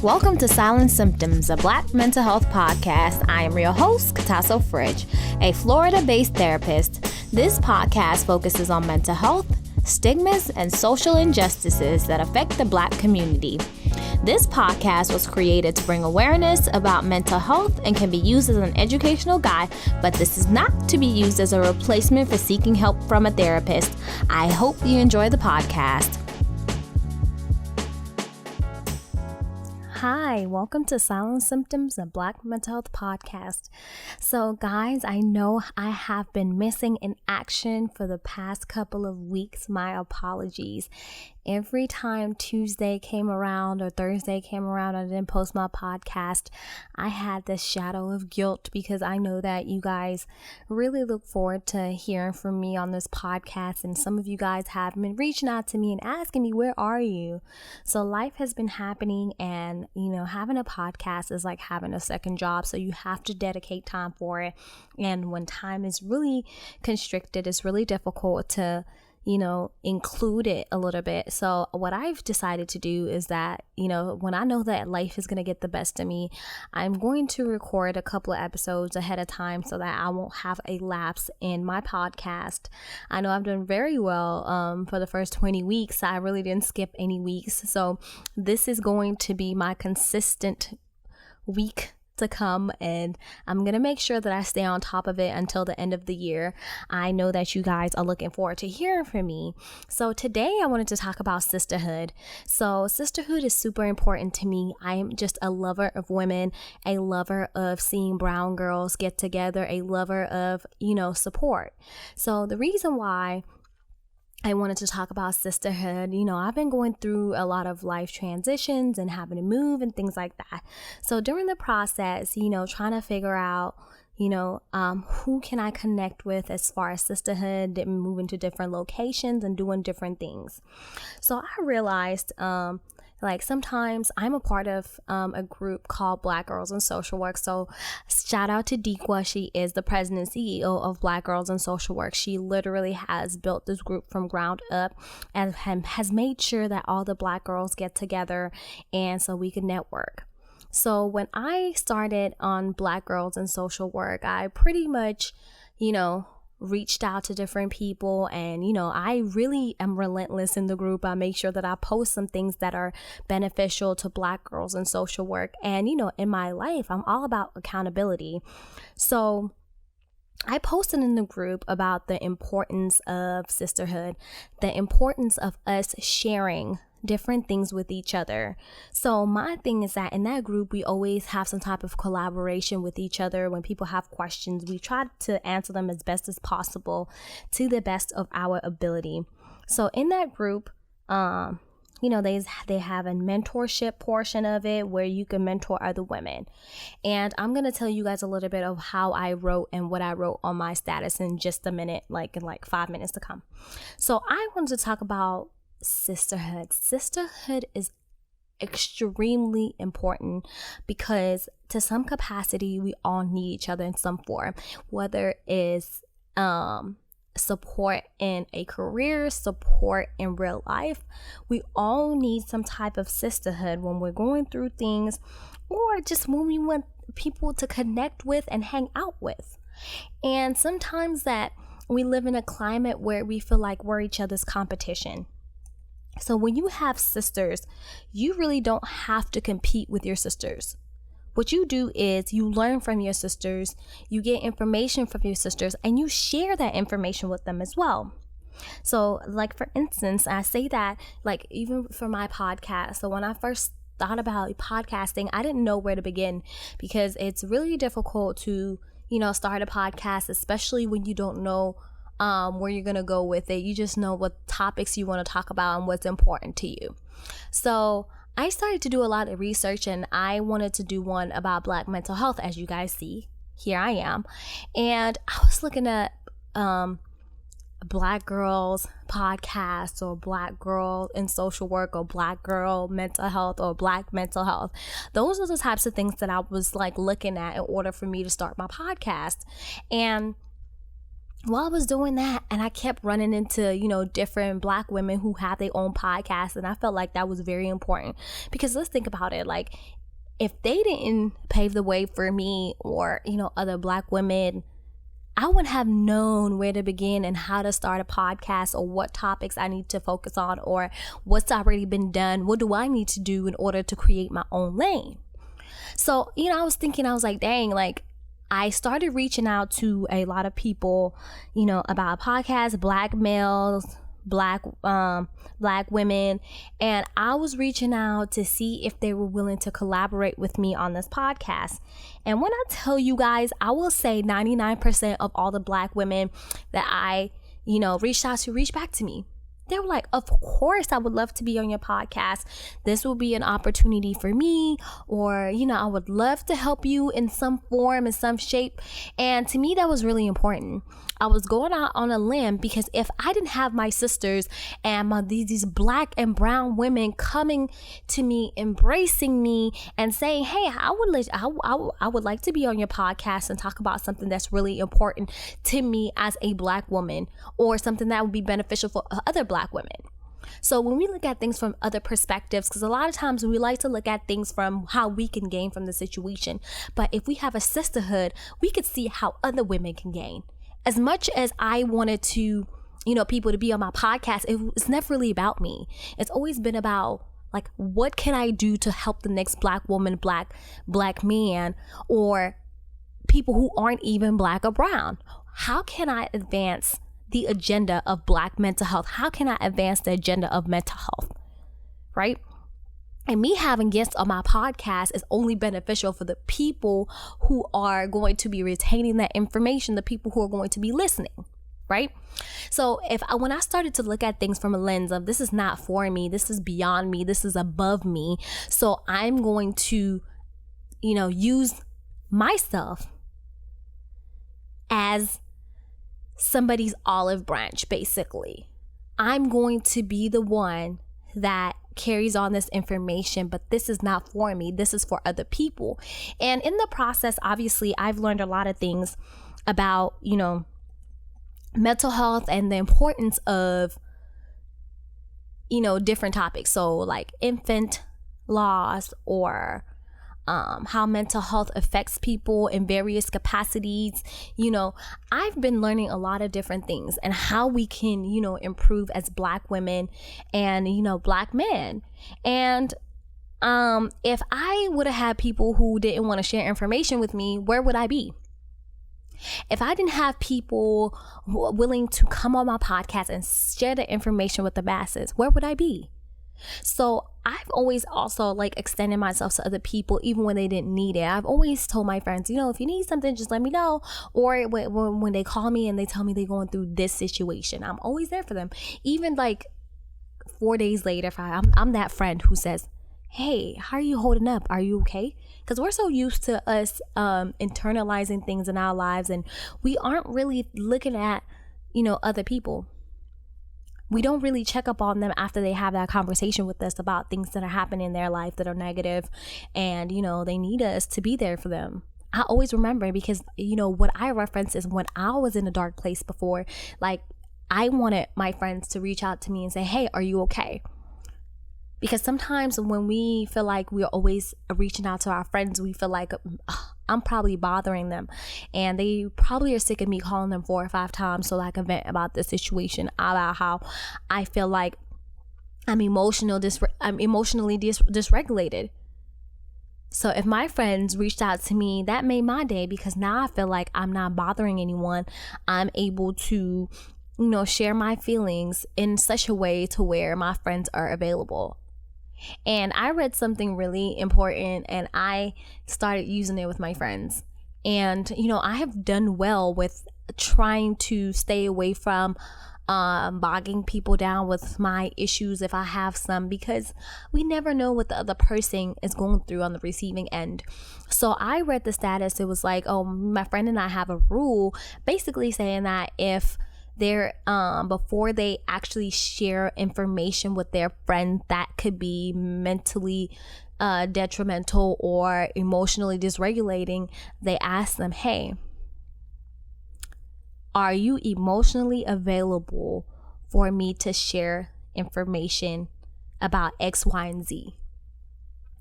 Welcome to Silent Symptoms, a Black mental health podcast. I am your host, Katasso Fridge, a Florida-based therapist. This podcast focuses on mental health, stigmas, and social injustices that affect the Black community. This podcast was created to bring awareness about mental health and can be used as an educational guide, but this is not to be used as a replacement for seeking help from a therapist. I hope you enjoy the podcast. Hi, welcome to Silent Symptoms, a Black mental health podcast. So guys, I know I have been missing in action for the past couple of weeks. My apologies. Every time Tuesday came around or Thursday came around, I didn't post my podcast. I had this shadow of guilt because I know that you guys really look forward to hearing from me on this podcast. And some of you guys have been reaching out to me and asking me, where are you? So life has been happening, and having a podcast is like having a second job. So you have to dedicate time for it. And when time is really constricted, it's really difficult to include it a little bit. So what I've decided to do is that, when I know that life is going to get the best of me, I'm going to record a couple of episodes ahead of time so that I won't have a lapse in my podcast. I know I've done very well for the first 20 weeks. I really didn't skip any weeks. So this is going to be my consistent week to come, and I'm gonna make sure that I stay on top of it until the end of the year. I know that you guys are looking forward to hearing from me. So today I wanted to talk about sisterhood. So sisterhood is super important to me. I am just a lover of women, a lover of seeing brown girls get together, a lover of support. So the reason why I wanted to talk about sisterhood, I've been going through a lot of life transitions and having to move and things like that. So during the process, trying to figure out, who can I connect with as far as sisterhood, and moving to different locations and doing different things. So I realized, sometimes I'm a part of a group called Black Girls in Social Work. So shout out to Dequa. She is the president and CEO of Black Girls in Social Work. She literally has built this group from ground up and has made sure that all the Black girls get together and so we can network. So when I started on Black Girls in Social Work, I pretty much, reached out to different people, and I really am relentless in the group. I make sure that I post some things that are beneficial to Black girls in social work, and in my life I'm all about accountability. So I posted in the group about the importance of sisterhood, the importance of us sharing different things with each other. So my thing is that in that group, we always have some type of collaboration with each other. When people have questions, we try to answer them as best as possible to the best of our ability. So in that group, they have a mentorship portion of it where you can mentor other women. And I'm going to tell you guys a little bit of how I wrote and what I wrote on my status in just a minute, in 5 minutes to come. So I wanted to talk about sisterhood. Sisterhood is extremely important because to some capacity we all need each other in some form, whether it's support in a career, support in real life. We all need some type of sisterhood when we're going through things, or just when we want people to connect with and hang out with. And sometimes that we live in a climate where we feel like we're each other's competition. So when you have sisters, you really don't have to compete with your sisters. What you do is you learn from your sisters, you get information from your sisters, and you share that information with them as well. So for instance, I say that even for my podcast. So when I first thought about podcasting, I didn't know where to begin because it's really difficult to, start a podcast, especially when you don't know where you're going to go with it. You just know what topics you want to talk about and what's important to you. So I started to do a lot of research, and I wanted to do one about Black mental health. As you guys see, here I am. And I was looking at Black girls podcasts, or Black girl in social work, or Black girl mental health, or Black mental health. Those are the types of things that I was looking at in order for me to start my podcast. And while I was doing that, and I kept running into, different Black women who have their own podcasts, and I felt like that was very important, because let's think about it. Like, if they didn't pave the way for me or, other Black women, I wouldn't have known where to begin and how to start a podcast, or what topics I need to focus on, or what's already been done. What do I need to do in order to create my own lane? So, I was thinking, I was like, dang, like, I started reaching out to a lot of people, about podcasts, Black males, Black women, and I was reaching out to see if they were willing to collaborate with me on this podcast. And when I tell you guys, I will say 99% of all the Black women that I, reached out to reached back to me. They were like, of course, I would love to be on your podcast. This will be an opportunity for me, or, I would love to help you in some form, in some shape. And to me, that was really important. I was going out on a limb, because if I didn't have my sisters and these Black and brown women coming to me, embracing me, and saying, hey, I would like to be on your podcast and talk about something that's really important to me as a Black woman, or something that would be beneficial for other Black women. So when we look at things from other perspectives, because a lot of times we like to look at things from how we can gain from the situation, but if we have a sisterhood, we could see how other women can gain. As much as I wanted to, people to be on my podcast, it's never really about me. It's always been about, like, what can I do to help the next Black woman, Black man, or people who aren't even Black or brown? How can I advance the agenda of Black mental health? How can I advance the agenda of mental health, right? And me having guests on my podcast is only beneficial for the people who are going to be retaining that information, the people who are going to be listening, right? So when I started to look at things from a lens of, this is not for me, this is beyond me, this is above me, so I'm going to, use myself as somebody's olive branch, basically. I'm going to be the one that carries on this information, but this is not for me, this is for other people. And in the process, obviously, I've learned a lot of things about, mental health and the importance of, different topics. So like infant loss, or how mental health affects people in various capacities. I've been learning a lot of different things, and how we can, improve as Black women and, Black men. And if I would have had people who didn't want to share information with me, where would I be? If I didn't have people who are willing to come on my podcast and share the information with the masses, where would I be? So I've always also extended myself to other people, even when they didn't need it. I've always told my friends, if you need something, just let me know. Or when they call me and they tell me they're going through this situation, I'm always there for them. Even 4 days later, if I'm that friend who says, hey, how are you holding up? Are you okay? Because we're so used to us internalizing things in our lives, and we aren't really looking at, other people. We don't really check up on them after they have that conversation with us about things that are happening in their life that are negative, and they need us to be there for them. I always remember, because what I reference is when I was in a dark place before, I wanted my friends to reach out to me and say, hey, are you okay? Because sometimes when we feel like we're always reaching out to our friends, we feel like I'm probably bothering them, and they probably are sick of me calling them 4 or 5 times so I can vent about the situation, about how I feel like I'm emotionally dysregulated. So if my friends reached out to me, that made my day, because now I feel like I'm not bothering anyone. I'm able to, share my feelings in such a way to where my friends are available. And I read something really important, and I started using it with my friends. And, I have done well with trying to stay away from bogging people down with my issues if I have some, because we never know what the other person is going through on the receiving end. So I read the status. It was like, oh, my friend and I have a rule basically saying that if they're before they actually share information with their friend that could be mentally detrimental or emotionally dysregulating, they ask them, hey, Are you emotionally available for me to share information about X, Y, and Z?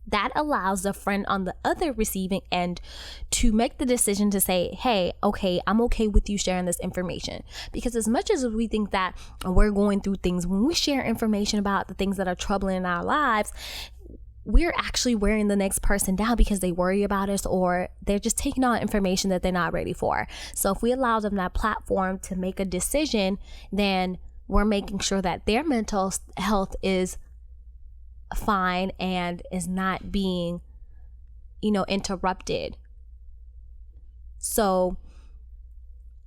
That allows the friend on the other receiving end to make the decision to say, hey, okay, I'm okay with you sharing this information. Because as much as we think that we're going through things, when we share information about the things that are troubling in our lives, we're actually wearing the next person down because they worry about us, or they're just taking on information that they're not ready for. So if we allow them that platform to make a decision, then we're making sure that their mental health is fine and is not being, interrupted. So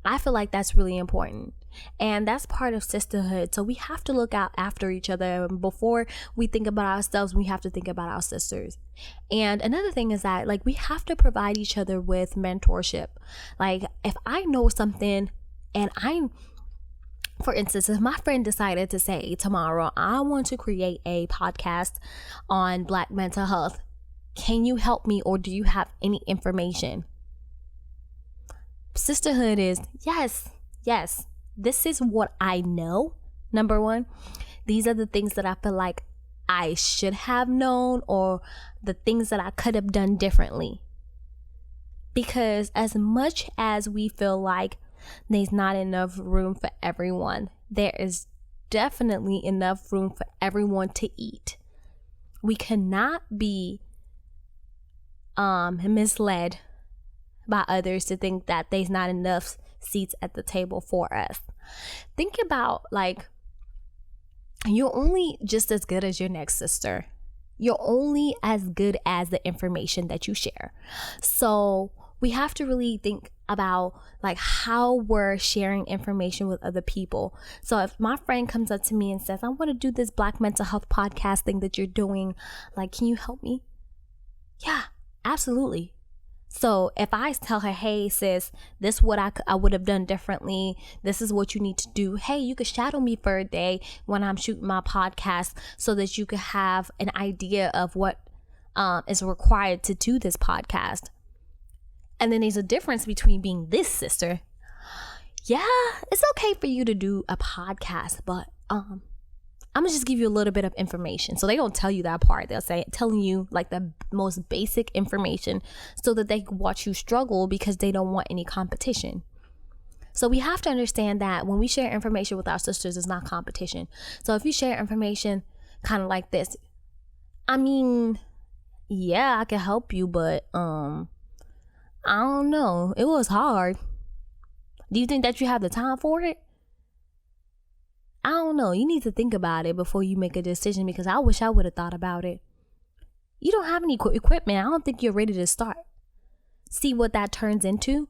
I feel like that's really important. And that's part of sisterhood. So we have to look out after each other. Before we think about ourselves, we have to think about our sisters. And another thing is that, like, we have to provide each other with mentorship. Like, if I know something and for instance, if my friend decided to say tomorrow, I want to create a podcast on Black mental health, can you help me, or do you have any information? Sisterhood is yes. This is what I know. Number one, these are the things that I feel like I should have known, or the things that I could have done differently. Because as much as we feel like there's not enough room for everyone, there is definitely enough room for everyone to eat. We cannot be misled by others to think that there's not enough seats at the table for us. Think about, like, you're only just as good as your next sister. You're only as good as the information that you share. So we have to really think about, like, how we're sharing information with other people. So if my friend comes up to me and says, I want to do this Black mental health podcast thing that you're doing, like, can you help me? Yeah, absolutely. So if I tell her, hey sis, this is what I would have done differently, this is what you need to do, hey, you could shadow me for a day when I'm shooting my podcast so that you could have an idea of what is required to do this podcast. And then there's a difference between being this sister. Yeah, it's okay for you to do a podcast, but I'm gonna just give you a little bit of information. So they don't tell you that part. They'll say, telling you like the most basic information so that they can watch you struggle, because they don't want any competition. So we have to understand that when we share information with our sisters, it's not competition. So if you share information kind of like this, I mean, yeah, I can help you, but I don't know. It was hard. Do you think that you have the time for it? I don't know. You need to think about it before you make a decision, because I wish I would have thought about it. You don't have any equipment. I don't think you're ready to start. See what that turns into?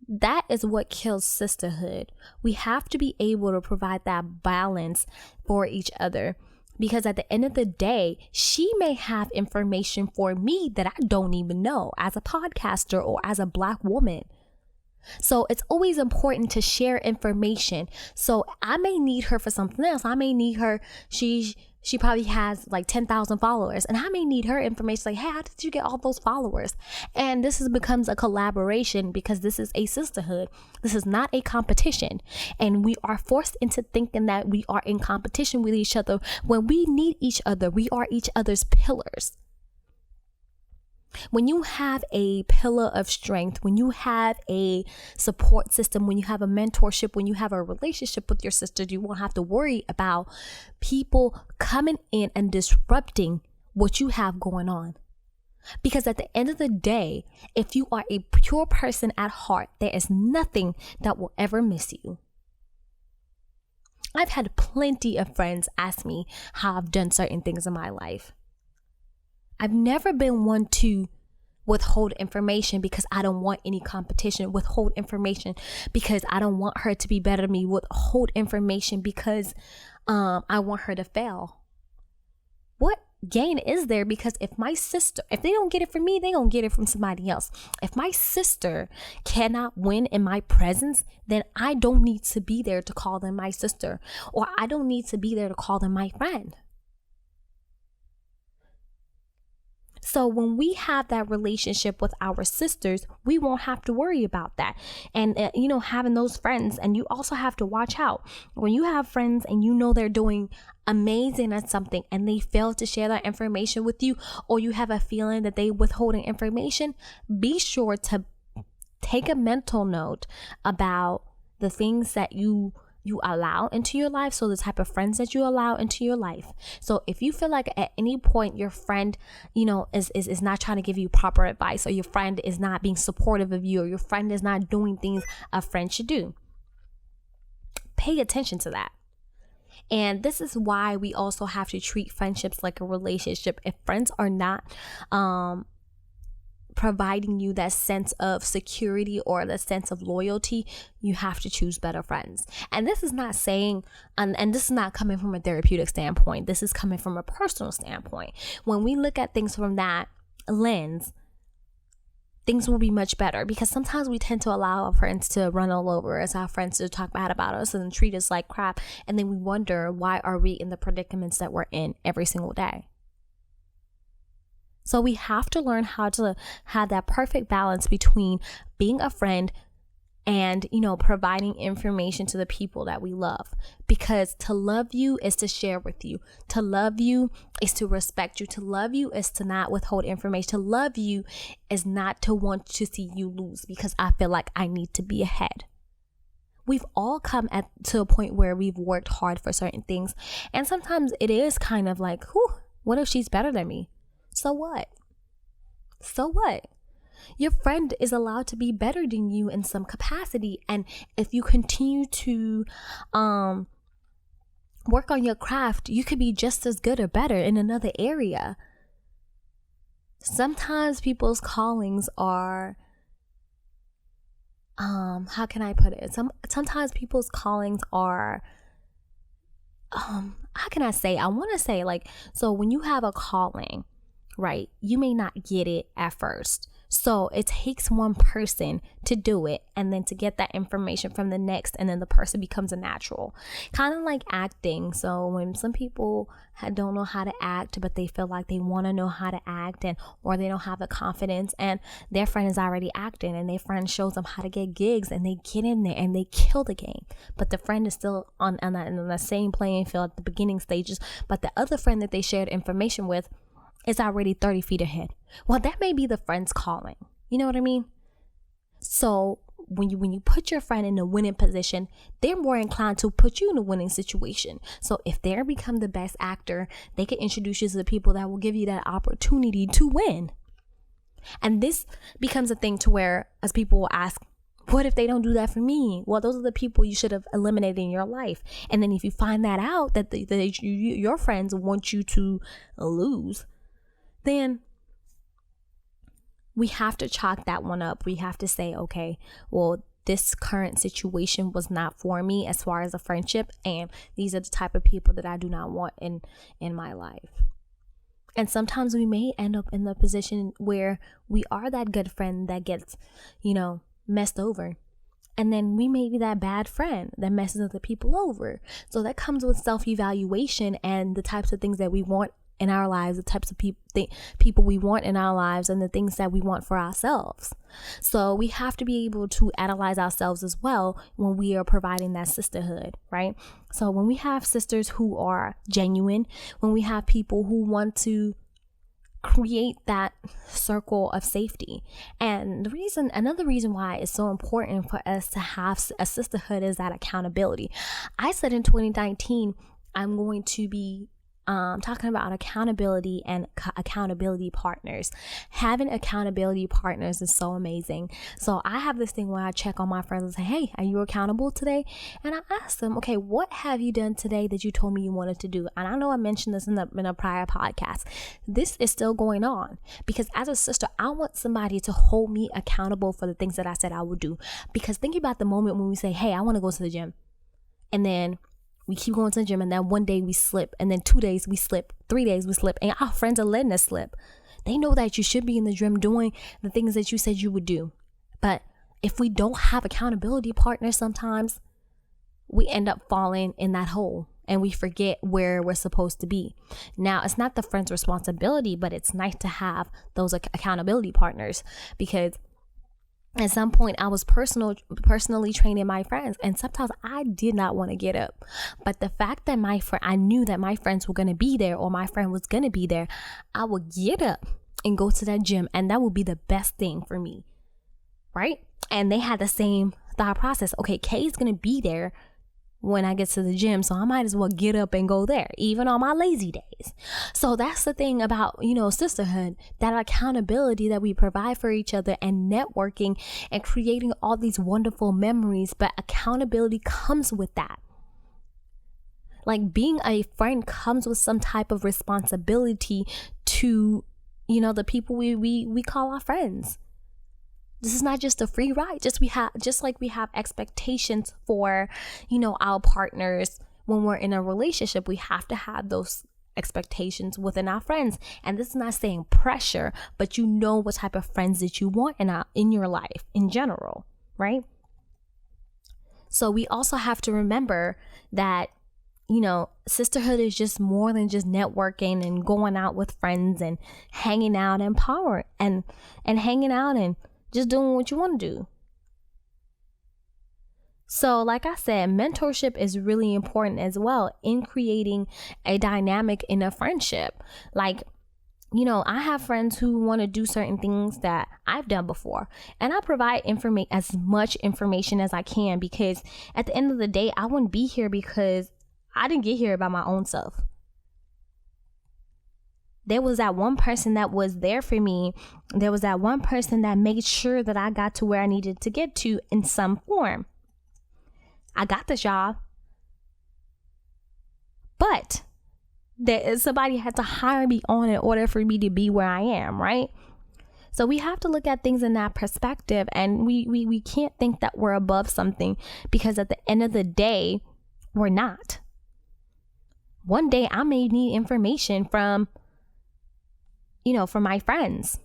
That is what kills sisterhood. We have to be able to provide that balance for each other, because at the end of the day, she may have information for me that I don't even know as a podcaster or as a Black woman. So it's always important to share information. So I may need her for something else. I may need her. She probably has like 10,000 followers, and I may need her information. Like, hey, how did you get all those followers? And this becomes a collaboration, because this is a sisterhood. This is not a competition. And we are forced into thinking that we are in competition with each other when we need each other. We are each other's pillars. When you have a pillar of strength, when you have a support system, when you have a mentorship, when you have a relationship with your sister, you won't have to worry about people coming in and disrupting what you have going on. Because at the end of the day, if you are a pure person at heart, there is nothing that will ever miss you. I've had plenty of friends ask me how I've done certain things in my life. I've never been one to withhold information because I don't want any competition, withhold information because I don't want her to be better than me, withhold information because I want her to fail. What gain is there? Because if they don't get it from me, they don't get it from somebody else. If my sister cannot win in my presence, then I don't need to be there to call them my sister, or I don't need to be there to call them my friend. So when we have that relationship with our sisters, we won't have to worry about that. And, having those friends, and you also have to watch out when you have friends and they're doing amazing at something and they fail to share that information with you, or you have a feeling that they withholding information, be sure to take a mental note about the things that you allow into your life. So the type of friends that you allow into your life. So if you feel like at any point your friend, is not trying to give you proper advice, or your friend is not being supportive of you, or your friend is not doing things a friend should do, pay attention to that. And this is why we also have to treat friendships like a relationship. If friends are not providing you that sense of security or the sense of loyalty, you have to choose better friends. And this is not saying, and this is not coming from a therapeutic standpoint, this is coming from a personal standpoint. When we look at things from that lens, things will be much better, because sometimes we tend to allow our friends to run all over us, our friends to talk bad about us and treat us like crap, and then we wonder, why are we in the predicaments that we're in every single day? So we have to learn how to have that perfect balance between being a friend and, providing information to the people that we love. Because to love you is to share with you. To love you is to respect you. To love you is to not withhold information. To love you is not to want to see you lose because I feel like I need to be ahead. We've all come to a point where we've worked hard for certain things. And sometimes it is kind of like, what if she's better than me? So what? Your friend is allowed to be better than you in some capacity. And if you continue to work on your craft, you could be just as good or better in another area. Sometimes people's callings are, how can I put it? Sometimes people's callings are, how can I say? I want to say, like, so when you have a calling, right, you may not get it at first. So it takes one person to do it, and then to get that information from the next, and then the person becomes a natural. Kind of like acting. So when some people don't know how to act, but they feel like they want to know how to act, or they don't have the confidence, and their friend is already acting, and their friend shows them how to get gigs, and they get in there and they kill the game. But the friend is still on the same playing field at the beginning stages, but the other friend that they shared information with is already 30 feet ahead. Well, that may be the friend's calling. You know what I mean? So when you put your friend in a winning position, they're more inclined to put you in a winning situation. So if they become the best actor, they can introduce you to the people that will give you that opportunity to win. And this becomes a thing to where, as people will ask, what if they don't do that for me? Well, those are the people you should have eliminated in your life. And then if you find that out, that your friends want you to lose, then we have to chalk that one up. We have to say, okay, well, this current situation was not for me as far as a friendship, and these are the type of people that I do not want in my life. And sometimes we may end up in the position where we are that good friend that gets, messed over. And then we may be that bad friend that messes other people over. So that comes with self-evaluation and the types of things that we want in our lives, the types of people we want in our lives, and the things that we want for ourselves. So we have to be able to analyze ourselves as well when we are providing that sisterhood, right? So when we have sisters who are genuine, when we have people who want to create that circle of safety. And another reason why it's so important for us to have a sisterhood is that accountability. I said in 2019, I'm going to be talking about accountability and accountability partners. Having accountability partners is so amazing. So I have this thing where I check on my friends and say, hey, are you accountable today? And I ask them, okay, what have you done today that you told me you wanted to do? And I know I mentioned this in a prior podcast. This is still going on, because as a sister, I want somebody to hold me accountable for the things that I said I would do. Because think about the moment when we say, hey, I want to go to the gym. And then we keep going to the gym, and then one day we slip, and then 2 days we slip, 3 days we slip, and our friends are letting us slip. They know that you should be in the gym doing the things that you said you would do. But if we don't have accountability partners, sometimes we end up falling in that hole. and we forget where we're supposed to be. Now, it's not the friend's responsibility, but it's nice to have those accountability partners, because at some point I was personally training my friends, and sometimes I did not want to get up. But the fact that I knew that my friends were going to be there, or my friend was going to be there, I would get up and go to that gym, and that would be the best thing for me, right? And they had the same thought process. Okay, Kay's going to be there when I get to the gym, so I might as well get up and go there, even on my lazy days. So that's the thing about, sisterhood, that accountability that we provide for each other, and networking and creating all these wonderful memories. But accountability comes with that. Like, being a friend comes with some type of responsibility to, the people we call our friends. This is not just a free ride. Just like we have expectations for, our partners when we're in a relationship, we have to have those expectations within our friends. And this is not saying pressure, but what type of friends that you want in your life in general, right? So we also have to remember that, sisterhood is just more than just networking and going out with friends and hanging out and power and hanging out and just doing what you want to do. So like I said, mentorship is really important as well in creating a dynamic in a friendship. Like, I have friends who want to do certain things that I've done before, and I provide as much information as I can, because at the end of the day, I wouldn't be here because I didn't get here by my own self. There was that one person that was there for me. There was that one person that made sure that I got to where I needed to get to in some form. I got the job, but somebody had to hire me on in order for me to be where I am, right? So we have to look at things in that perspective, and we can't think that we're above something, because at the end of the day, we're not. One day I may need information from my friends.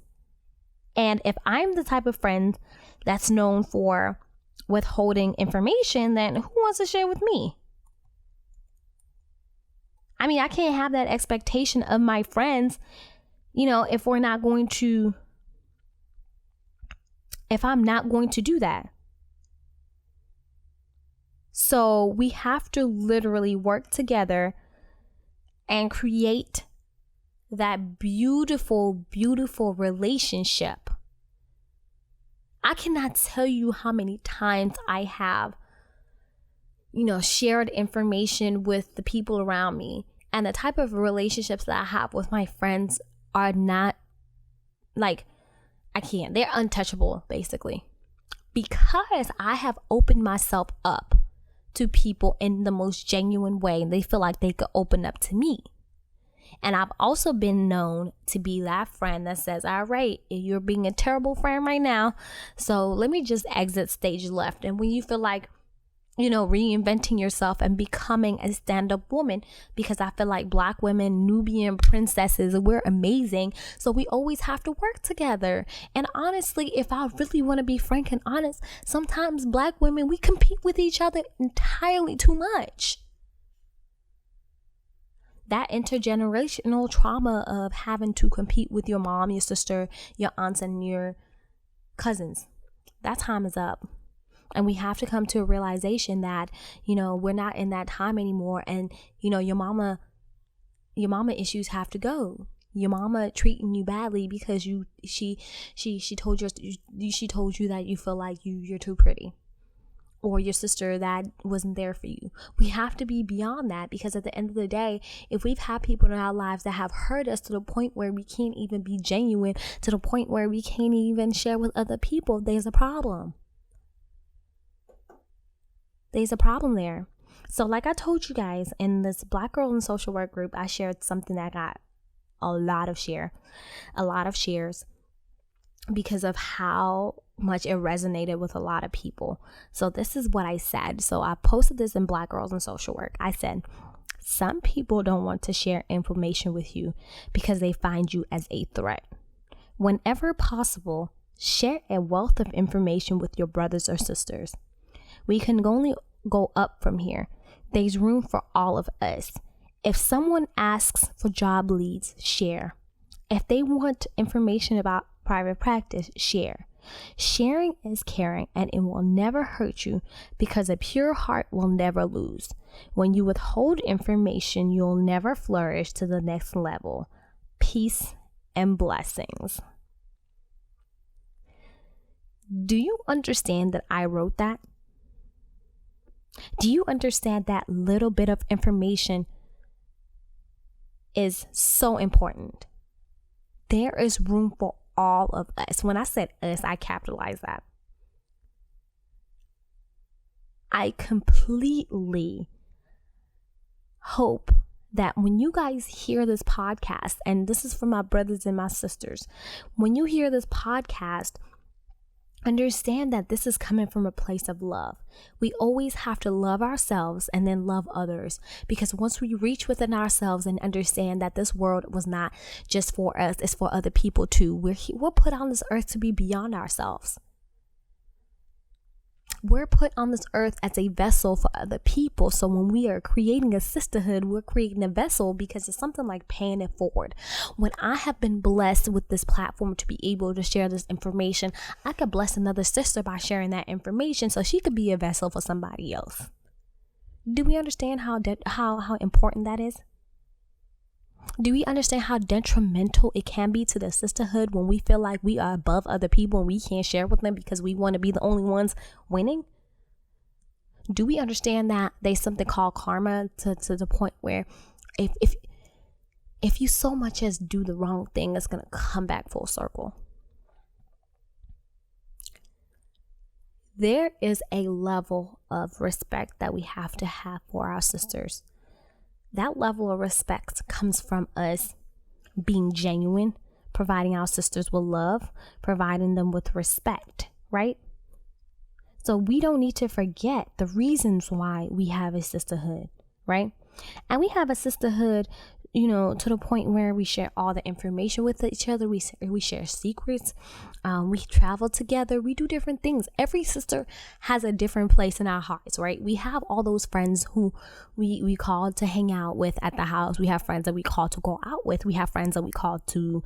And if I'm the type of friend that's known for withholding information, then who wants to share with me? I mean, I can't have that expectation of my friends, if I'm not going to do that. So we have to literally work together and create that beautiful, beautiful relationship. I cannot tell you how many times I have, shared information with the people around me, and the type of relationships that I have with my friends are not they're untouchable, basically, because I have opened myself up to people in the most genuine way, and they feel like they could open up to me. And I've also been known to be that friend that says, all right, you're being a terrible friend right now, so let me just exit stage left. And when you feel like, reinventing yourself and becoming a stand-up woman, because I feel like Black women, Nubian princesses, we're amazing. So we always have to work together. And honestly, if I really want to be frank and honest, sometimes Black women, we compete with each other entirely too much. That intergenerational trauma of having to compete with your mom, your sister, your aunts, and your cousins, that time is up. And we have to come to a realization that, we're not in that time anymore. And, your mama issues have to go. Your mama treating you badly because she told you that you feel like you're too pretty. Or your sister that wasn't there for you. We have to be beyond that, because at the end of the day, if we've had people in our lives that have hurt us to the point where we can't even be genuine, to the point where we can't even share with other people, there's a problem. There's a problem there. So like I told you guys, in this Black Girl in Social Work group, I shared something that got a lot of shares because of how much it resonated with a lot of people. So this is what I said. So I posted this in Black Girls in Social Work. I said, some people don't want to share information with you because they find you as a threat. Whenever possible, share a wealth of information with your brothers or sisters. We can only go up from here. There's room for all of us. If someone asks for job leads, share. If they want information about private practice, share. Sharing is caring, and it will never hurt you because a pure heart will never lose. When you withhold information, you'll never flourish to the next level. Peace and blessings. Do you understand that I wrote that? Do you understand that little bit of information is so important? There is room for all of us. When I said us, I capitalized that. I completely hope that when you guys hear this podcast, and this is for my brothers and my sisters, when you hear this podcast, understand that this is coming from a place of love. We always have to love ourselves and then love others, because once we reach within ourselves and understand that this world was not just for us, it's for other people too. We're put on this earth to be beyond ourselves. We're put on this earth as a vessel for other people. So when we are creating a sisterhood, we're creating a vessel because it's something like paying it forward. When I have been blessed with this platform to be able to share this information, I could bless another sister by sharing that information so she could be a vessel for somebody else. Do we understand how important that is? Do we understand how detrimental it can be to the sisterhood when we feel like we are above other people and we can't share with them because we want to be the only ones winning? Do we understand that there's something called karma to the point where if you so much as do the wrong thing, it's going to come back full circle? There is a level of respect that we have to have for our sisters. That level of respect comes from us being genuine, providing our sisters with love, providing them with respect, right? So we don't need to forget the reasons why we have a sisterhood, right? And we have a sisterhood, to the point where we share all the information with each other. We share secrets. We travel together. We do different things. Every sister has a different place in our hearts, right? We have all those friends who we call to hang out with at the house. We have friends that we call to go out with. We have friends that we call to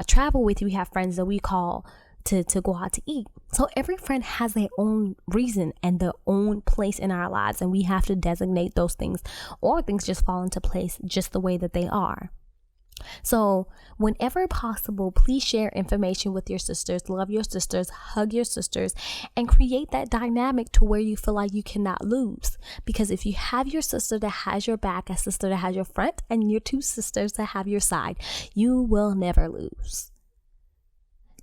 travel with. We have friends that we call to go out to eat. So every friend has their own reason and their own place in our lives, and we have to designate those things, or things just fall into place just the way that they are. So whenever possible, please share information with your sisters, love your sisters, hug your sisters, and create that dynamic to where you feel like you cannot lose. Because if you have your sister that has your back, a sister that has your front, and your two sisters that have your side, you will never lose.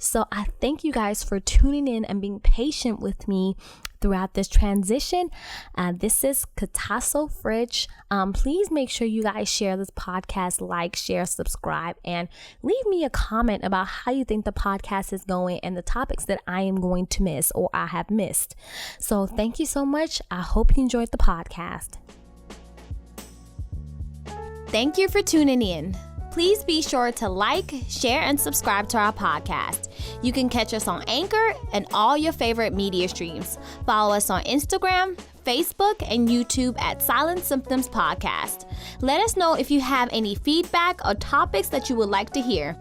So I thank you guys for tuning in and being patient with me throughout this transition. This is Katasso Fridge. Please make sure you guys share this podcast, like, share, subscribe, and leave me a comment about how you think the podcast is going and the topics that I am going to miss or I have missed. So thank you so much. I hope you enjoyed the podcast. Thank you for tuning in. Please be sure to like, share, and subscribe to our podcast. You can catch us on Anchor and all your favorite media streams. Follow us on Instagram, Facebook, and YouTube at Silent Symptoms Podcast. Let us know if you have any feedback or topics that you would like to hear.